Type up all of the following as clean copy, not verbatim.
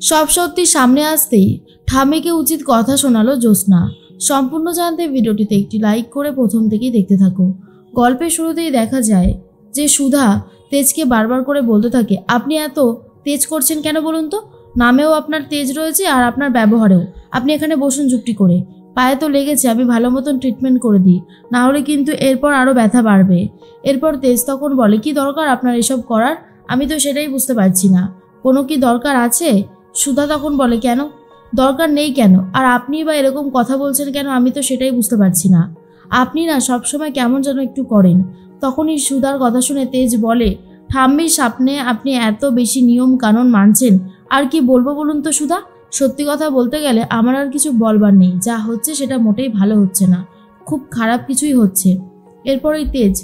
সব সত্যি সামনে আসতেই ঠাম্মিকে উচিত কথা শোনালো জ্যোৎস্না। সম্পূর্ণ জানতে ভিডিওটিতে একটি লাইক করে প্রথম থেকেই দেখতে থাকো। গল্পের শুরুতেই দেখা যায় যে সুধা তেজকে বারবার করে বলতে থাকে, আপনি এত তেজ করছেন কেন বলুন তো? নামেও আপনার তেজ রয়েছে আর আপনার ব্যবহারেও। আপনি এখানে বসুন চুপটি করে। পায়ে তো লেগেছে, আমি ভালো মতন ট্রিটমেন্ট করে দিই, না হলে কিন্তু এরপর আরও ব্যথা বাড়বে। এরপর তেজ তখন বলে, কি দরকার আপনার এসব করার? আমি তো সেটাই বুঝতে পারছি না, কোনো কি দরকার আছে? সুধা তখন বলে, কেন দরকার নেই কেন? আর আপনি বা এরকম কথা বলছেন কেন? আমি তো সেটাই বুঝতে পারছি না। আপনি না সবসময় কেমন যেন একটু করেন। তখনই সুধার কথা শুনে তেজ বলে, ঠাম্মির সামনে আপনি এত বেশি নিয়ম কানুন মানছেন, আর কি বলবো বলুন তো সুধা? সত্যি কথা বলতে গেলে আমার আর কিছু বলবার নেই। যা হচ্ছে সেটা মোটেই ভালো হচ্ছে না, খুব খারাপ কিছুই হচ্ছে। এরপরই তেজ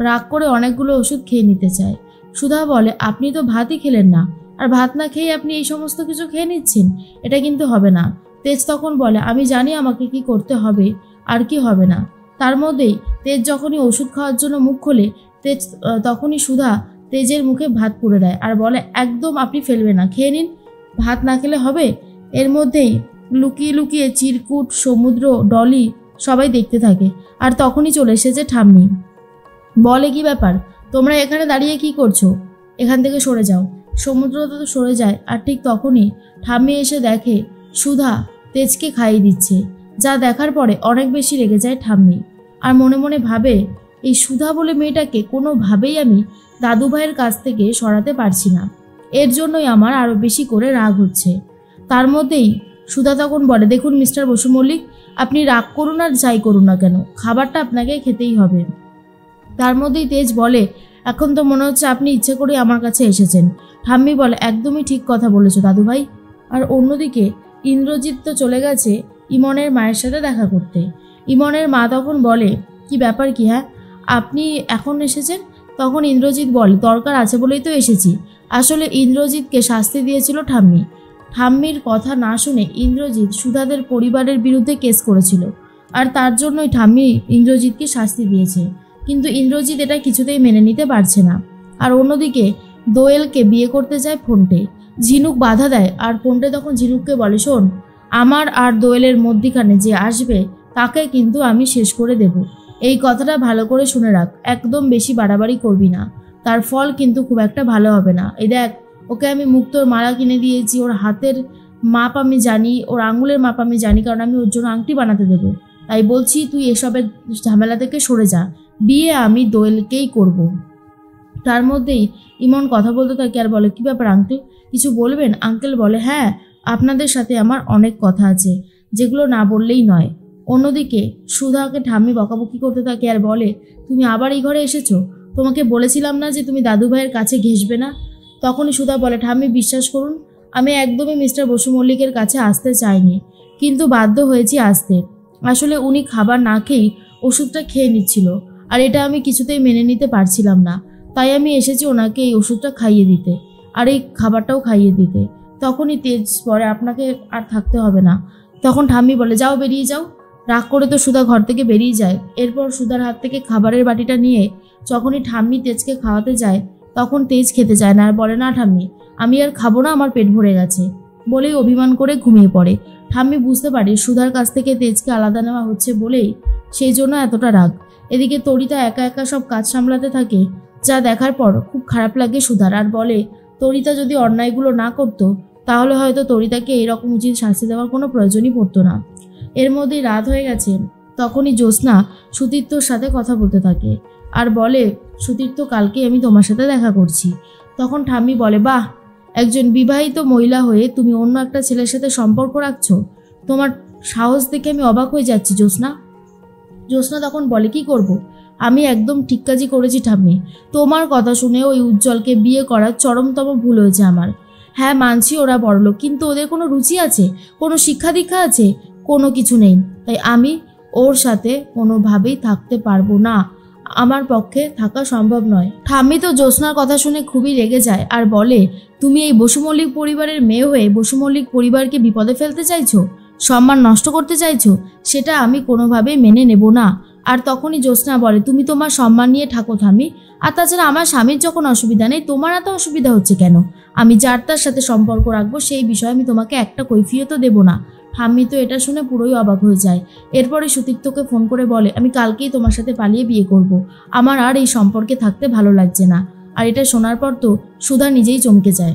রাগ করে অনেকগুলো ওষুধ খেয়ে নিতে চায়। সুধা বলে, আপনি তো ভাতই খেলেন না, আর ভাত না খেয়ে আপনি এই সমস্ত কিছু খেয়ে নিচ্ছেন, এটা কিন্তু হবে না। তেজ তখন বলে, আমি জানি আমাকে কি করতে হবে আর কি হবে না। তার মধ্যেই তেজ যখনই ওষুধ খাওয়ার জন্য মুখ খোলে, তেজ তখনই সুধা তেজের মুখে ভাত পুড়ে দেয় আর বলে, একদম আপনি ফেলবেন না, খেয়ে নিন, ভাত না খেলে হবে। এর মধ্যেই লুকিয়ে লুকিয়ে চিরকুট, সমুদ্র, ডলি সবাই দেখতে থাকে। আর তখনই চলে এসেছে ঠাম্মি। বলে, কি ব্যাপার, তোমরা এখানে দাঁড়িয়ে কি করছো? এখান থেকে সরে যাও। সমুদ্র তো সরে যায়। আর ঠিক তখনই ঠাম্মি এসে দেখে সুধা তেজকে খাইয়ে দিচ্ছে। যা দেখার পরে অনেক বেশি রেগে যায় ঠাম্মি, আর মনে মনে ভাবে, এই সুধা বলে মেয়েটাকে কোনোভাবেই আমি দাদু ভাইয়ের কাছ থেকে সরাতে পারছি না, এর জন্যই আমার আরও বেশি করে রাগ হচ্ছে। তার মধ্যেই সুধা তখন বলে, দেখুন মিস্টার বসু মল্লিক, আপনি রাগ করুন আর যাই করুন না কেন, খাবারটা আপনাকে খেতেই হবে। তার মধ্যেই তেজ বলে, এখন তো মনে হচ্ছে আপনি ইচ্ছে করে আমার কাছে এসেছেন। ঠাম্মি বলে, একদমই ঠিক কথা বলেছো দাদু ভাই। আর অন্যদিকে ইন্দ্রজিৎ তো চলে গেছে ইমনের মায়ের সাথে দেখা করতে। ইমনের মা তখন বলে, কি ব্যাপার কি, হ্যাঁ আপনি এখন এসেছেন? তখন ইন্দ্রজিৎ বলে, দরকার আছে বলেই তো এসেছি। আসলে ইন্দ্রজিৎকে শাস্তি দিয়েছিল ঠাম্মি। ঠাম্মির কথা না শুনে ইন্দ্রজিৎ সুধাদের পরিবারের বিরুদ্ধে কেস করেছিল, আর তার জন্যই ঠাম্মি ইন্দ্রজিৎকে শাস্তি দিয়েছে। কিন্তু ইন্দ্রজিৎ এটা কিছুতেই মেনে নিতে পারছে না। আর অন্যদিকে দোয়েলকে বিয়ে করতে চায় ফোনটে। ঝিনুক বাধা দেয়, আর ফোনটে তখন ঝিনুককে বলে, শোন, আমার আর দোয়েলের মধ্যিখানে যে আসবে তাকে কিন্তু আমি শেষ করে দেব। এই কথাটা ভালো করে শুনে রাখ, একদম বেশি বাড়াবাড়ি করবি না, তার ফল কিন্তু খুব একটা ভালো হবে না। এই দেখ, ওকে আমি মুক্তোর মালা কিনে দিয়েছি, ওর হাতের মাপ আমি জানি, ওর আঙুলের মাপ আমি জানি, কারণ আমি ওর জন্য আংটি বানাতে দেবো। তাই বলছি তুই এসবের ঝামেলা থেকে সরে যা, বিয়ে আমি দোয়েলকেই করব। তার মধ্যেই ইমন কথা বলতে থাকে আর বলে, কি ব্যাপার আঙ্কেল, কিছু বলবেন? আঙ্কেল বলে, হ্যাঁ আপনাদের সাথে আমার অনেক কথা আছে, যেগুলো না বললেই নয়। অন্যদিকে সুধাকে ঠাম্মি বকাবকি করতে থাকে আর বলে, তুমি আবার এই ঘরে এসেছো? তোমাকে বলেছিলাম না যে তুমি দাদু ভাইয়ের কাছে ঘেঁষবে না? তখনই সুধা বলে, ঠাম্মি বিশ্বাস করুন, আমি একদমই মিস্টার বসু মল্লিকের কাছে আসতে চাইনি, কিন্তু বাধ্য হয়েছি আসতে। আসলে উনি খাবার না খেয়েই ওষুধটা খেয়ে নিচ্ছিল, আর এটা আমি কিছুতেই মেনে নিতে পারছিলাম না। তাই আমি এসেছি ওনাকে এই ওষুধটা খাইয়ে দিতে, আর এই খাবারটাও খাইয়ে দিতে। তখনই তেজ পরে, আপনাকে আর থাকতে হবে না। তখন ঠাম্মি বলে, যাও, বেরিয়ে যাও। রাগ করে তো সুধা ঘর থেকে বেরিয়ে যায়। এরপর সুধার হাত থেকে খাবারের বাটিটা নিয়ে যখনই ঠাম্মি তেজকে খাওয়াতে যায়, তখন তেজ খেতে চায় না আর বলে, না ঠাম্মি, আমি আর খাবো না, আমার পেট ভরে গেছে, বলেই অভিমান করে ঘুমিয়ে পড়ে। ঠাম্মি বুঝতে পারে সুধার কাছ থেকে তেজকে আলাদা নেওয়া হচ্ছে বলেই সেই জন্য এতটা রাগ। এদিকে তরিতা একা একা সব কাজ সামলাতে থাকে, যা দেখার পর খুব খারাপ লাগে সুধার, আর বলে, তরিতা যদি অন্যায়গুলো না করতো তাহলে হয়তো তরিতাকে এরকম উচিত শাস্তি দেওয়ার কোনো প্রয়োজনই পড়তো না। এর মধ্যেই রাত হয়ে গেছে। তখনই জ্যোৎস্না সুতীর্থর সাথে কথা বলতে থাকে আর বলে, সুতীর্থ, কালকে আমি তোমার সাথে দেখা করছি। তখন ঠাম্মি বলে, বাহ, একজন বিবাহিত মহিলা হয়ে তুমি অন্য একটা ছেলের সাথে সম্পর্ক রাখছো, তোমার সাহস দেখে আমি অবাক হয়ে যাচ্ছি জ্যোৎস্না। জ্যোৎস্না তখন বলে, কি করব, আমি একদম ঠিক কাজই করেছি ঠাম্মি। তোমার কথা শুনে ওই উজ্জ্বলকে বিয়ে করার চরমতম ভুল হয়েছে আমার। হ্যাঁ মানছি ওরা বড়লোক, কিন্তু ওদের কোনো রুচি আছে, কোনো শিক্ষা দীক্ষা আছে? কোনো কিছু নেই। তাই আমি ওর সাথে কোনোভাবেই থাকতে পারবো না, আমার পক্ষে থাকা সম্ভব নয়। ঠাম্মি তো জ্যোৎস্নার কথা শুনে খুবই রেগে যায় আর বলে, তুমি এই বসু মল্লিক পরিবারের মেয়ে হয়ে বসু মল্লিক পরিবারকে বিপদে ফেলতে চাইছো, সম্মান নষ্ট করতে চাইছো, সেটা আমি কোনোভাবেই মেনে নেব না। আর তখনই জ্যোৎস্না বলে, তুমি তোমার সম্মান নিয়ে থাকো ঠাম্মি, আর তাছাড়া আমার স্বামীর যখন অসুবিধা নেই তোমার এত অসুবিধা হচ্ছে কেন? আমি যার তার সাথে সম্পর্ক রাখবো সেই বিষয়ে আমি তোমাকে একটা কৈফিয়তও দেবো না। ঠাম্মি তো এটা শুনে পুরোই অবাক হয়ে যায়। এরপরে সতীর্থকে ফোন করে বলে, আমি কালকেই তোমার সাথে পালিয়ে বিয়ে করব। আমার আর এই সম্পর্কে থাকতে ভালো লাগছে না। আর এটা শোনার পর তো সুধা নিজেই চমকে যায়।